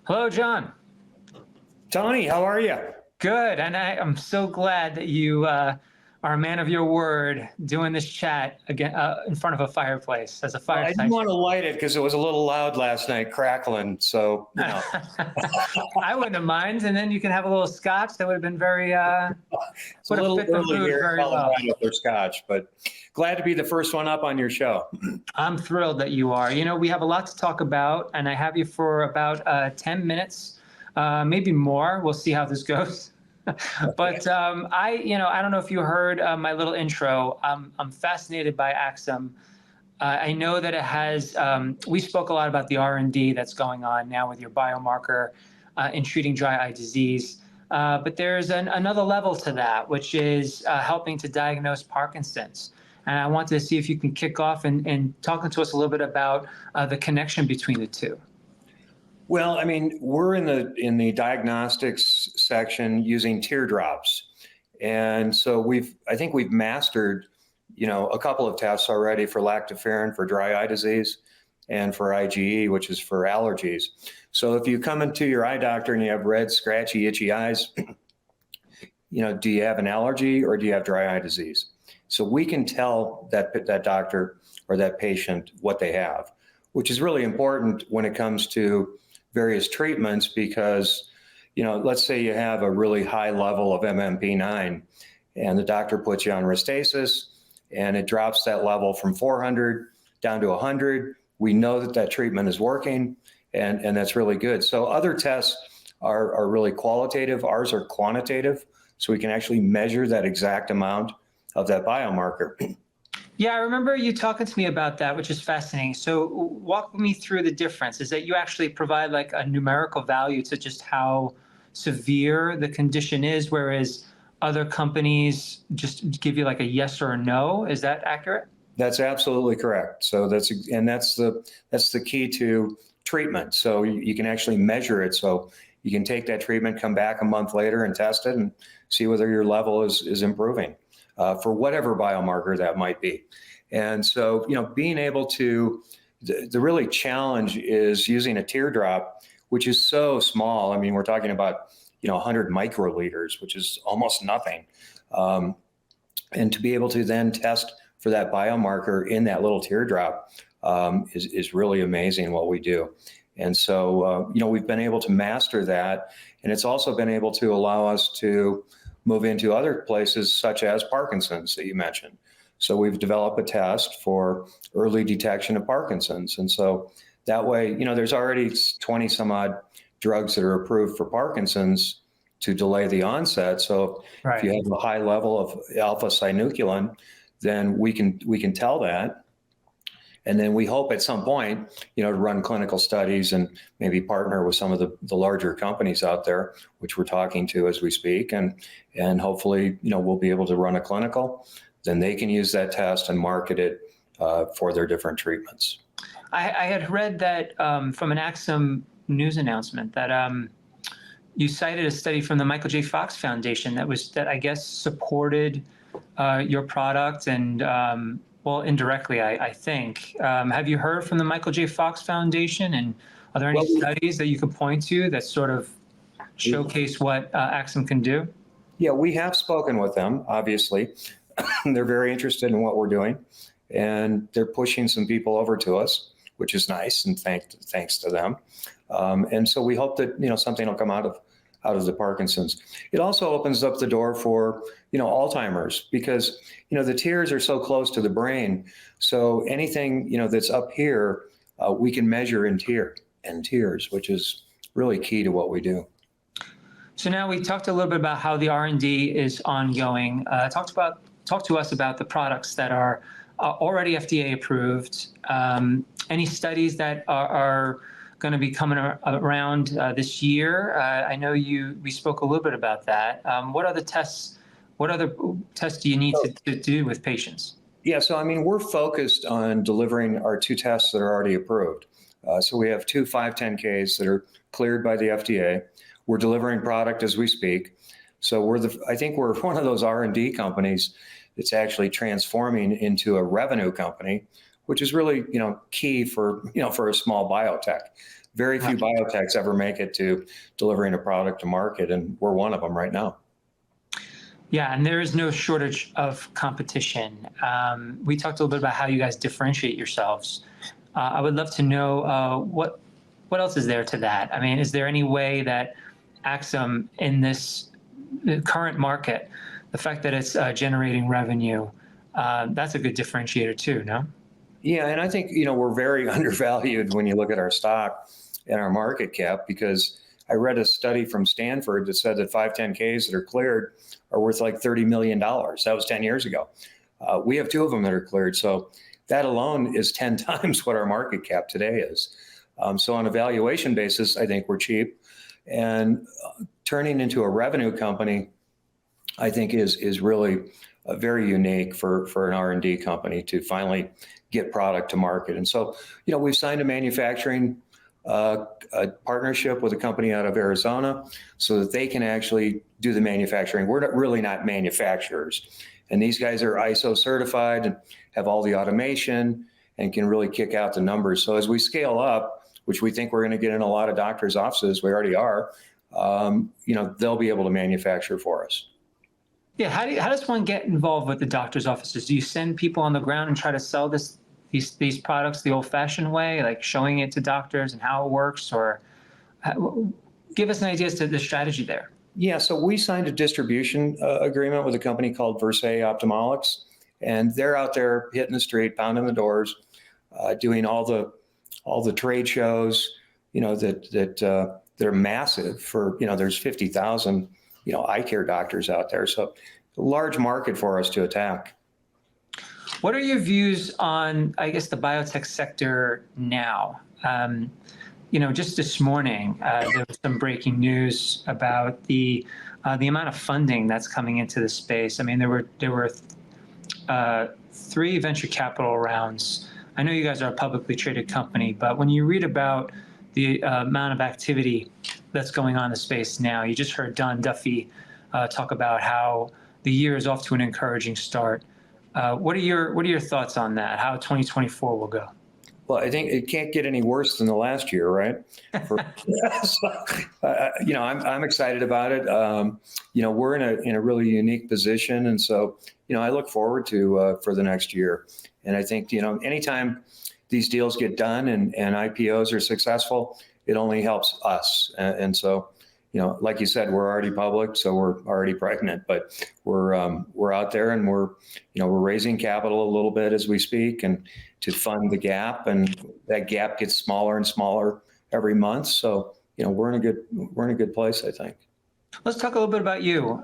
Hello, John. Tony, how are you? Good. And I'm so glad that you are a man of your word doing this chat again in front of a fireplace as a Well, I didn't fireside want chat. to light it because it was a little loud last night, crackling. So, I wouldn't have minded. And then you can have a little scotch. That would have been very, it's a would have little fit the early mood here in very well. Colorado for scotch, but glad to be the first one up on your show. I'm thrilled that you are. We have a lot to talk about, and I have you for about 10 minutes, maybe more. We'll see how this goes. But I don't know if you heard my little intro. I'm fascinated by AXIM. I know that it has. We spoke a lot about the R&D that's going on now with your biomarker in treating dry eye disease. But there's another level to that, which is helping to diagnose Parkinson's. And I wanted to see if you can kick off and talking to us a little bit about the connection between the two. Well, I mean, we're in the diagnostics section using teardrops. And so I think we've mastered, a couple of tests already for lactoferrin for dry eye disease and for IgE, which is for allergies. So if you come into your eye doctor and you have red, scratchy, itchy eyes, do you have an allergy or do you have dry eye disease? So we can tell that doctor or that patient what they have, which is really important when it comes to various treatments because, let's say you have a really high level of MMP9 and the doctor puts you on Restasis and it drops that level from 400 down to 100. We know that treatment is working and that's really good. So other tests are really qualitative. Ours are quantitative. So we can actually measure that exact amount of that biomarker. Yeah, I remember you talking to me about that, which is fascinating. So walk me through the difference. Is that you actually provide like a numerical value to just how severe the condition is, whereas other companies just give you like a yes or a no? Is that accurate? That's absolutely correct. So that's the key to treatment. So you can actually measure it. So you can take that treatment, come back a month later and test it and see whether your level is improving. For whatever biomarker that might be. And so, being able to, the really challenge is using a teardrop, which is so small. I mean, we're talking about, 100 microliters, which is almost nothing. And to be able to then test for that biomarker in that little teardrop is really amazing what we do. And so, we've been able to master that. And it's also been able to allow us to move into other places such as Parkinson's that you mentioned. So we've developed a test for early detection of Parkinson's. And so that way, there's already 20 some odd drugs that are approved for Parkinson's to delay the onset. So if you have a high level of alpha-synuclein, then we can tell that. And then we hope at some point, to run clinical studies and maybe partner with some of the larger companies out there, which we're talking to as we speak. And hopefully, we'll be able to run a clinical. Then they can use that test and market it for their different treatments. I had read that from an AXIM news announcement that you cited a study from the Michael J. Fox Foundation that I guess supported your product and well, indirectly, I think. Have you heard from the Michael J. Fox Foundation, and are there any studies that you could point to that sort of showcase what AXIM can do? Yeah, we have spoken with them, obviously. They're very interested in what we're doing, and they're pushing some people over to us, which is nice, and thanks to them. And so we hope that something will come out of the Parkinson's. It also opens up the door for Alzheimer's because the tears are so close to the brain. So anything that's up here, we can measure in tears, which is really key to what we do. So now we talked a little bit about how the R&D is ongoing. Talk to us about the products that are already FDA approved. Any studies that are going to be coming around this year? I know we spoke a little bit about that. What other tests do you need to do with patients? Yeah, so I mean, we're focused on delivering our two tests that are already approved. So we have two 510Ks that are cleared by the FDA. We're delivering product as we speak. So I think we're one of those R&D companies that's actually transforming into a revenue company which is really, key for, for a small biotech. Very few biotechs ever make it to delivering a product to market, and we're one of them right now. Yeah, and there is no shortage of competition. We talked a little bit about how you guys differentiate yourselves. I would love to know what else is there to that. I mean, is there any way that AXIM in this current market, the fact that it's generating revenue, that's a good differentiator too, no? Yeah, and I think, we're very undervalued when you look at our stock and our market cap, because I read a study from Stanford that said that 510Ks that are cleared are worth like $30 million. That was 10 years ago. We have two of them that are cleared. So that alone is 10 times what our market cap today is. So on a valuation basis, I think we're cheap. And turning into a revenue company, I think is really very unique for an R&D company to finally get product to market. And so, we've signed a manufacturing a partnership with a company out of Arizona so that they can actually do the manufacturing. We're really not manufacturers. And these guys are ISO certified and have all the automation and can really kick out the numbers. So as we scale up, which we think we're going to get in a lot of doctors' offices, we already are, they'll be able to manufacture for us. Yeah, how does one get involved with the doctor's offices? Do you send people on the ground and try to sell these products the old-fashioned way, like showing it to doctors and how it works, or give us an idea as to the strategy there? Yeah, so we signed a distribution agreement with a company called Versailles Ophthalmics, and they're out there hitting the street, pounding the doors, doing all the trade shows, that they're massive. For there's 50,000 eye care doctors out there, so a large market for us to attack. What are your views on, I guess, the biotech sector now? Just this morning, there was some breaking news about the amount of funding that's coming into the space. I mean, there were 3 venture capital rounds. I know you guys are a publicly traded company, but when you read about the amount of activity that's going on in the space now, you just heard Don Duffy talk about how the year is off to an encouraging start. What are your thoughts on that? How 2024 will go? Well, I think it can't get any worse than the last year, right? I'm excited about it. We're in a really unique position, and so I look forward to for the next year. And I think anytime these deals get done and IPOs are successful, it only helps us. And so like you said, we're already public, so we're already pregnant, but we're out there, and we're raising capital a little bit as we speak, and to fund the gap, and that gap gets smaller and smaller every month. So we're in a good place, I think. Let's talk a little bit about you.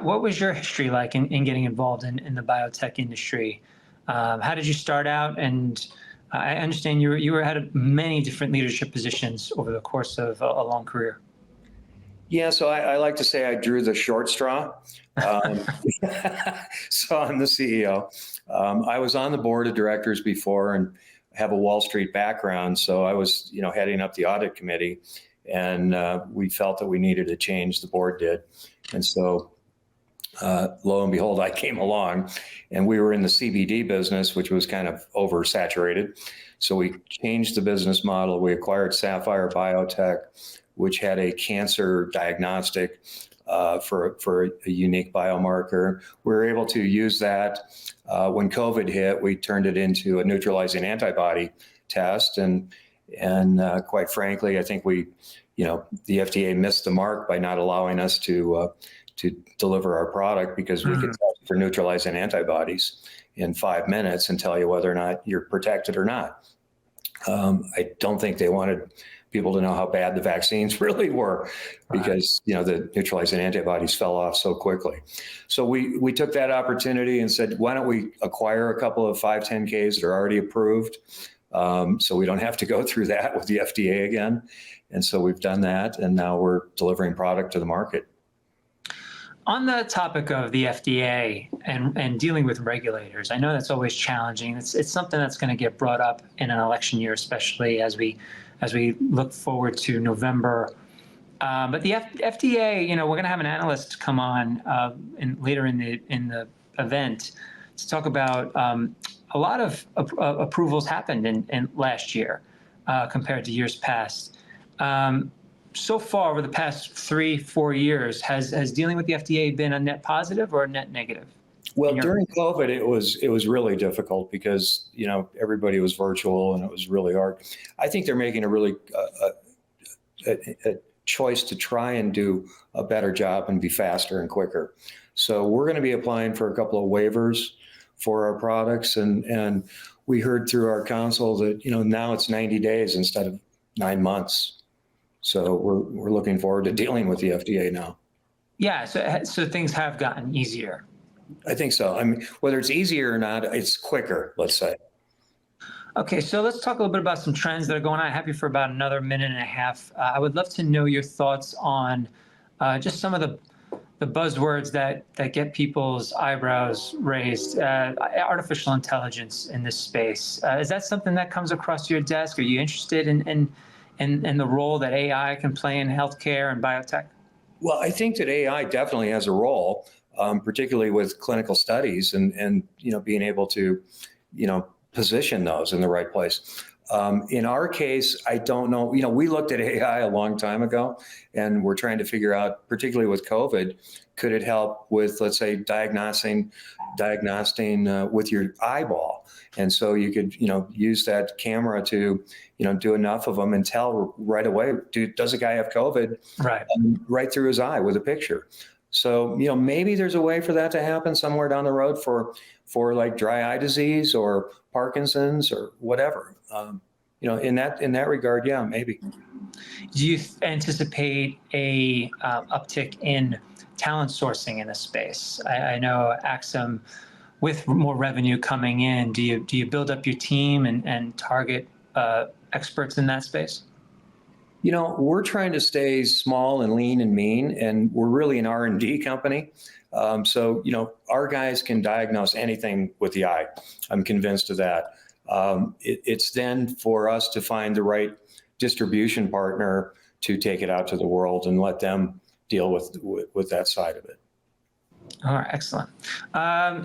What was your history like in getting involved in the biotech industry? How did you start out? And I understand you had many different leadership positions over the course of a long career. Yeah, so I like to say I drew the short straw. So I'm the CEO. I was on the board of directors before and have a Wall Street background. So I was, heading up the audit committee, and we felt that we needed a change. The board did. And so lo and behold, I came along, and we were in the CBD business, which was kind of oversaturated. So we changed the business model. We acquired Sapphire Biotech, which had a cancer diagnostic for a unique biomarker. We were able to use that. When COVID hit, we turned it into a neutralizing antibody test. And quite frankly, I think the FDA missed the mark by not allowing us to deliver our product, because we could test for neutralizing antibodies in 5 minutes and tell you whether or not you're protected or not. I don't think they wanted people to know how bad the vaccines really were, because the neutralizing antibodies fell off so quickly. So we took that opportunity and said, why don't we acquire a couple of 510Ks that are already approved, so we don't have to go through that with the FDA again. And so we've done that, and now we're delivering product to the market. On the topic of the FDA and dealing with regulators, I know that's always challenging. It's something that's going to get brought up in an election year, especially as we look forward to November. But the FDA, we're going to have an analyst come on later in the event to talk about a lot of approvals happened in last year compared to years past. So far, over the past 3-4 years, has dealing with the FDA been a net positive or a net negative? Well, during COVID, it was really difficult because everybody was virtual and it was really hard. I think they're making a really a choice to try and do a better job and be faster and quicker. So we're going to be applying for a couple of waivers for our products, and we heard through our counsel that now it's 90 days instead of 9 months. So we're looking forward to dealing with the FDA now. Yeah, so things have gotten easier. I think so. I mean, whether it's easier or not, it's quicker, let's say. Okay, so let's talk a little bit about some trends that are going on. I have you for about another minute and a half. I would love to know your thoughts on just some of the buzzwords that get people's eyebrows raised. Artificial intelligence in this space. Is that something that comes across your desk? Are you interested in the role that AI can play in healthcare and biotech? Well, I think that AI definitely has a role, particularly with clinical studies and being able to position those in the right place. In our case, I don't know. We looked at AI a long time ago, and we're trying to figure out, particularly with COVID, could it help with, let's say, diagnosing with your eyeball, and so you could, use that camera to, do enough of them and tell right away, does a guy have COVID? Right. Right through his eye with a picture. So, maybe there's a way for that to happen somewhere down the road for like dry eye disease or Parkinson's or whatever. In that regard, yeah, maybe. Do you anticipate a uptick in talent sourcing in this space? I know AXIM, with more revenue coming in, do you build up your team and target experts in that space? We're trying to stay small and lean and mean, and we're really an R&D company. So, our guys can diagnose anything with the eye. I'm convinced of that. It's then for us to find the right distribution partner to take it out to the world and let them deal with that side of it. All right, excellent.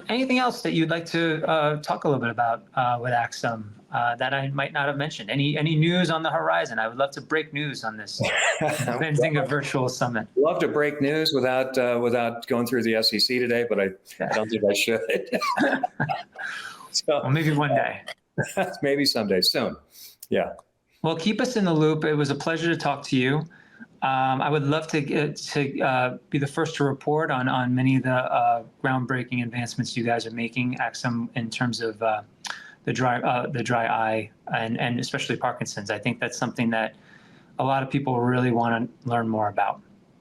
Anything else that you'd like to talk a little bit about with AXIM that I might not have mentioned? Any news on the horizon? I would love to break news on this Benzinga virtual summit. Love to break news without going through the SEC today, but I don't think I should. So, well, maybe one day. Maybe someday, soon. Yeah. Well, keep us in the loop. It was a pleasure to talk to you. I would love to be the first to report on many of the groundbreaking advancements you guys are making, AXIM, in terms of the dry eye and especially Parkinson's. I think that's something that a lot of people really want to learn more about.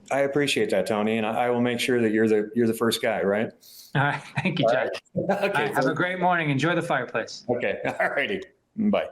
I appreciate that, Tony, and I will make sure that you're the first guy, right? All right. Thank you, Jack. Right. Okay. Have a great morning. Enjoy the fireplace. Okay. All righty. Bye.